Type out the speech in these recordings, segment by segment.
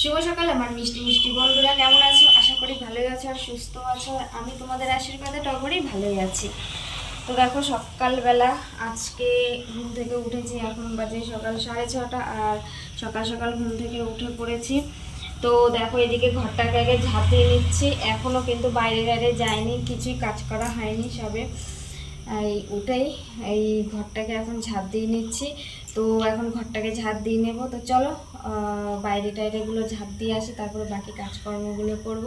শুভ সকাল আমার মিষ্টি মিষ্টি বন্ধুরা, কেমন আছো? আশা করি ভালোই আছো আর সুস্থ আছো। আমি তোমাদের আশীর্বাদে টগরেই ভালোই আছি। তো দেখো, সকালবেলা আজকে ঘুম থেকে উঠেছি, এখন বাজে সকাল 6:30 আর সকাল সকাল ঘুম থেকে উঠে পড়েছি। তো দেখো, এদিকে ঘরটাকে আগে ঝাঁপ দিয়ে নিচ্ছি। এখনও কিন্তু বাইরে বাইরে যায়নি, কিছুই কাজ করা হয়নি, সবে এই উঠেই এই ঘরটাকে এখন ঝাঁপ দিয়ে নিচ্ছি। তো এখন ঘরটাকে ঝাঁপ দিয়ে নেব। তো চলো বাইরে টাইরেগুলো ঝাঁপ দিয়ে আসি, তারপরে বাকি কাজকর্মগুলো করব।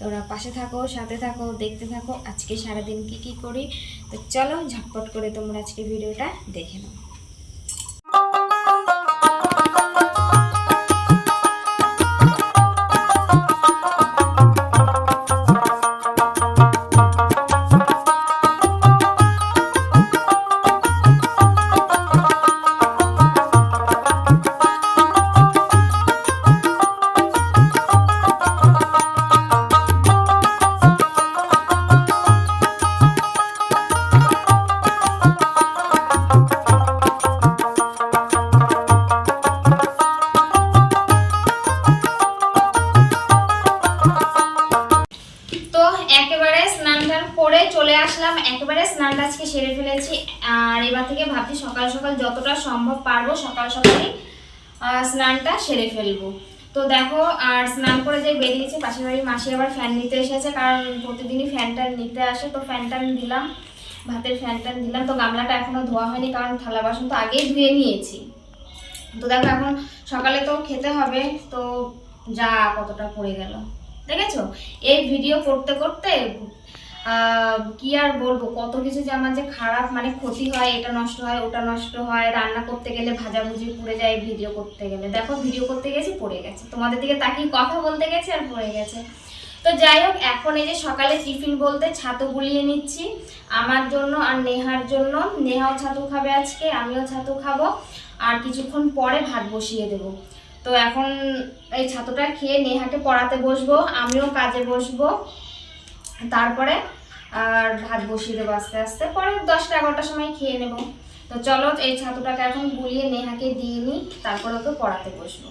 তোমরা পাশে থাকো, সাথে থাকো, দেখতে থাকো আজকে সারাদিন কি করি। তো চলো ঝটপট করে তোমরা আজকে ভিডিওটা দেখে নাও। চলে আসলাম, একেবারে স্নানটা আজকে সেরে ফেলেছি। আর এবার থেকে ভাবছি সকাল সকাল যতটা সম্ভব পারবো সকাল সকালই স্নানটা সেরে ফেলবো। তো দেখো, আর স্নান করে যে বেরিয়েছি, পাশের বাড়ির মাসি আবার ফ্যান নিতে এসেছে, কারণ প্রতিদিনই ফ্যানটা নিতে আসে। তো ফ্যানটা দিলাম, ভাতের ফ্যানটা দিলাম। তো গামলাটা এখনো ধোয়া হয়নি, কারণ থালা বাসন তো আগেই ধুয়ে নিয়েছি। তো দেখো, এখন সকালে তো খেতে হবে। তো যা কতটা পড়ে গেল দেখেছো। এই ভিডিও করতে করতে কি আর বলবো, কত কিছু যে আমার যে খারাপ, মানে ক্ষতি হয়, এটা নষ্ট হয়, ওটা নষ্ট হয়, রান্না করতে গেলে ভাজাভুজি পড়ে যায়, ভিডিও করতে গেলে দেখো ভিডিও করতে গেছি পড়ে গেছে, তোমাদের দিকে তাকিয়ে কথা বলতে গেছি আর পড়ে গেছে। তো যাই হোক, এখন এই যে সকালে টিফিন বলতে ছাতু গুলিয়ে নিচ্ছি আমার জন্য আর নেহার জন্য। নেহাও ছাতু খাবে আজকে, আমিও ছাতু খাবো, আর কিছুক্ষণ পরে ভাত বসিয়ে দেব। তো এখন এই ছাতুটা খেয়ে নেহাকে পড়াতে বসবো, আমিও কাজে বসবো, তারপরে আর ভাত বসিয়ে দেবো আস্তে আস্তে, পরে 10টা-11টার সময় খেয়ে নেব। তো চলো এই ছাতুটাকে এখন গুলিয়ে নেহাকে দিয়ে নিই, তারপরে ওকে পড়াতে বসবো।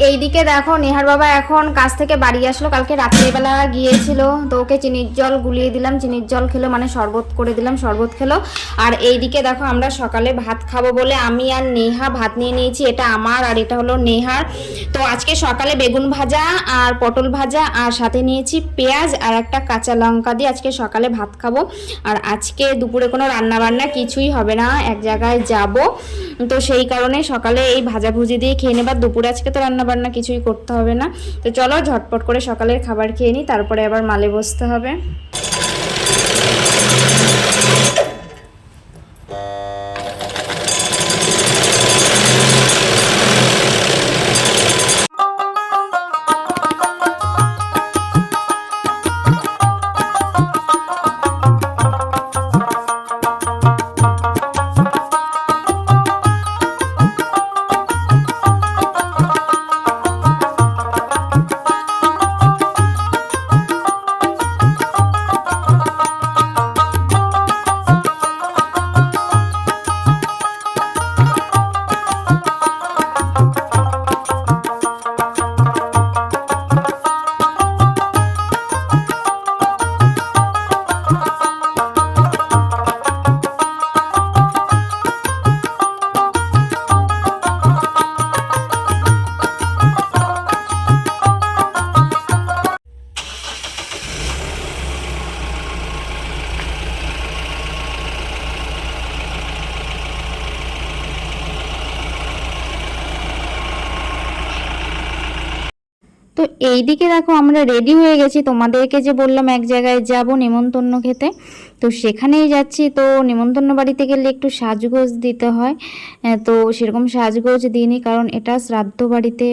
এইদিকে দেখো নেহার বাবা এখন কাজ থেকে বাড়ি আসলো, কালকে রাত্রিবেলা গিয়েছিল, তো ওকে চিনির জল গুলিয়ে দিলাম, চিনির জল খেলো, মানে শরবত করে দিলাম, শরবত খেলো। আর এইদিকে দেখো আমরা সকালে ভাত খাবো বলে আমি আর নেহা ভাত নিয়ে নিয়েছি, এটা আমার আর এটা হলো নেহার। তো আজকে সকালে বেগুন ভাজা আর পটল ভাজা আর সাথে নিয়েছি পেঁয়াজ আর একটা কাঁচা লঙ্কা দিয়ে আজকে সকালে ভাত খাবো। আর আজকে দুপুরে কোনো রান্না বান্না কিছুই হবে না, এক জায়গায় যাব, তো সেই কারণে সকালে এই ভাজাভুজি দিয়ে খেয়ে নেবার, দুপুরে আজকে তো রান্না বান্না কিছুই করতে হবে না। তো চলো ঝটপট করে সকালের খাবার খেয়ে নিই, তারপরে আবার মালে বসতে হবে। তো এইদিকে দেখো আমরা রেডি হয়ে গেছি, তোমাদেরকে যে বললাম এক জায়গায় যাব নেমন্তন্ন খেতে, তো সেখানেই যাচ্ছি। তো নেমন্তন্ন বাড়িতে গেলে একটু সাজগোজ দিতে হয়, তো সেরকম সাজগোজ দিইনি, কারণ এটা শ্রাদ্ধ বাড়িতে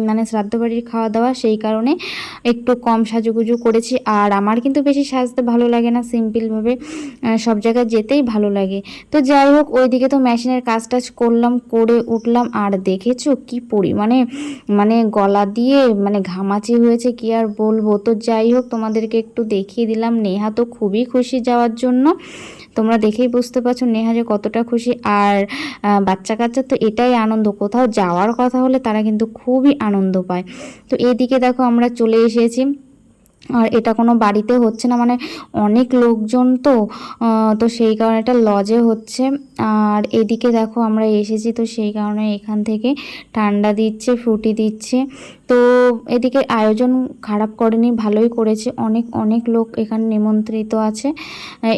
মানে শ্রাদ্ধ বাড়ির খাওয়া দাওয়া, সেই কারণে একটু কম সাজুগুজু করেছি। আর আমার কিন্তু বেশি সাজতে ভালো লাগে না, সিম্পলভাবে সব জায়গায় যেতেই ভালো লাগে। তো যাই হোক ওইদিকে তো মেশিনের কাজ টাজ করলাম, করে উঠলাম, আর দেখেছো কি পরিমাণে মানে গলা দিয়ে মানে ঘামাচি হয়েছে, কি আর বলবো। তো যাই হোক তোমাদেরকে একটু দেখিয়ে দিলাম। নেহা তো খুবই খুশি যাওয়ার জন্য, তোমরা দেখেই বুঝতে পারছো নেহা যে কতটা খুশি। আর বাচ্চা কাচ্চা তো এটাই আনন্দ, কোথাও যাওয়ার কথা হলে তারা কিন্তু খুবই আনন্দ পায়। তো এইদিকে দেখো আমরা চলে এসেছি, আর এটা কোনো বাড়িতে হচ্ছে না, মানে অনেক লোকজন, তো সেই কারণে এটা লজে হচ্ছে। আর এদিকে দেখো আমরা এসেছি, তো সেই কারণে এখান থেকে ঠান্ডা দিচ্ছে, ফ্রুটি দিচ্ছে। তো এদিকে আয়োজন খারাপ করেনি, ভালোই করেছে, অনেক অনেক লোক এখানে নিমন্ত্রিত আছে।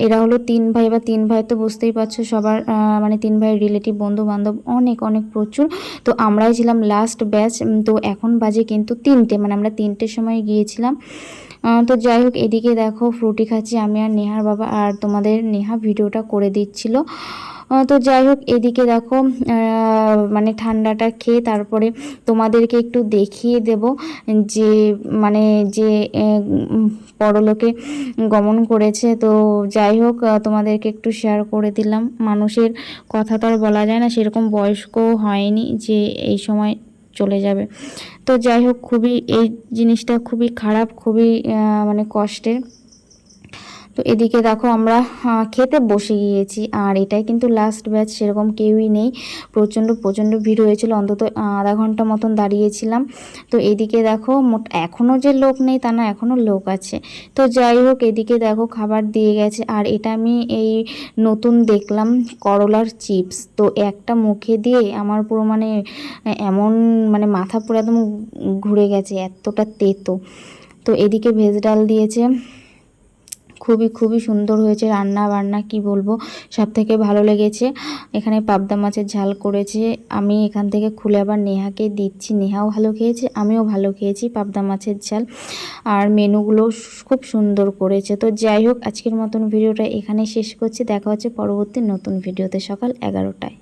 এরা হলো 3 ভাই, বা 3 ভাই তো বুঝতেই পারছো সবার, মানে 3 ভাইয়ের রিলেটিভ বন্ধু বান্ধব অনেক অনেক প্রচুর। তো আমরাই ছিলাম লাস্ট ব্যাচ, তো এখন বাজে কিন্তু 3টে, মানে আমরা 3টের সময় গিয়েছিলাম। তো যাই হোক এদিকে দেখো ফ্রুটি খাচ্ছি আমি আর নেহার বাবা, আর তোমাদের নেহা ভিডিওটা করে দিচ্ছিল। তো যাই হোক এদিকে দেখো মানে ঠান্ডাটা খেয়ে তারপরে তোমাদেরকে একটু দেখিয়ে দেব যে মানে যে পরলোকে গমন করেছে। তো যাই হোক তোমাদেরকে একটু শেয়ার করে দিলাম। মানুষের কথা তো আর বলা যায় না, সেরকম বয়স্কও হয়নি যে এই সময় চলে যাবে। তো যাই হোক খুবই এই জিনিসটা খুবই খারাপ, খুবই মানে কষ্টের। তো এদিকে দেখো আমরা খেতে বসে গিয়েছি, আর এটাই কিন্তু লাস্ট ব্যাচ, সেরকম কেউই নেই, প্রচণ্ড ভিড় হয়েছিল, অন্তত আধা ঘন্টা মতন দাঁড়িয়েছিলাম। তো এদিকে দেখো এখনও যে লোক নেই তা না, এখনও লোক আছে। তো যাই হোক এদিকে দেখো খাবার দিয়ে গেছে, আর এটা আমি এই নতুন দেখলাম করলার চিপস। তো একটা মুখে দিয়ে আমার পুরো মানে এমন মানে মাথা পুরো একদম ঘুরে গেছে, এতটা তেতো। তো এদিকে ভেজ ডাল দিয়েছে, খুবই সুন্দর হয়েছে রান্না বান্না, কি বলবো, সব থেকে ভালো লেগেছে। এখানে পাবদা মাছের ঝাল করেছে, আমি এখান থেকে খুলে আবার নেহাকে দিচ্ছি, নেহাও ভালো খেয়েছে, আমিও ভালো খেয়েছি পাবদা মাছের ঝাল। আর মেনুগুলো খুব সুন্দর করেছে। তো যাই হোক আজকের মতন ভিডিওটা এখানে শেষ করছি, দেখা হচ্ছে পরবর্তী নতুন ভিডিওতে সকাল 11টায়।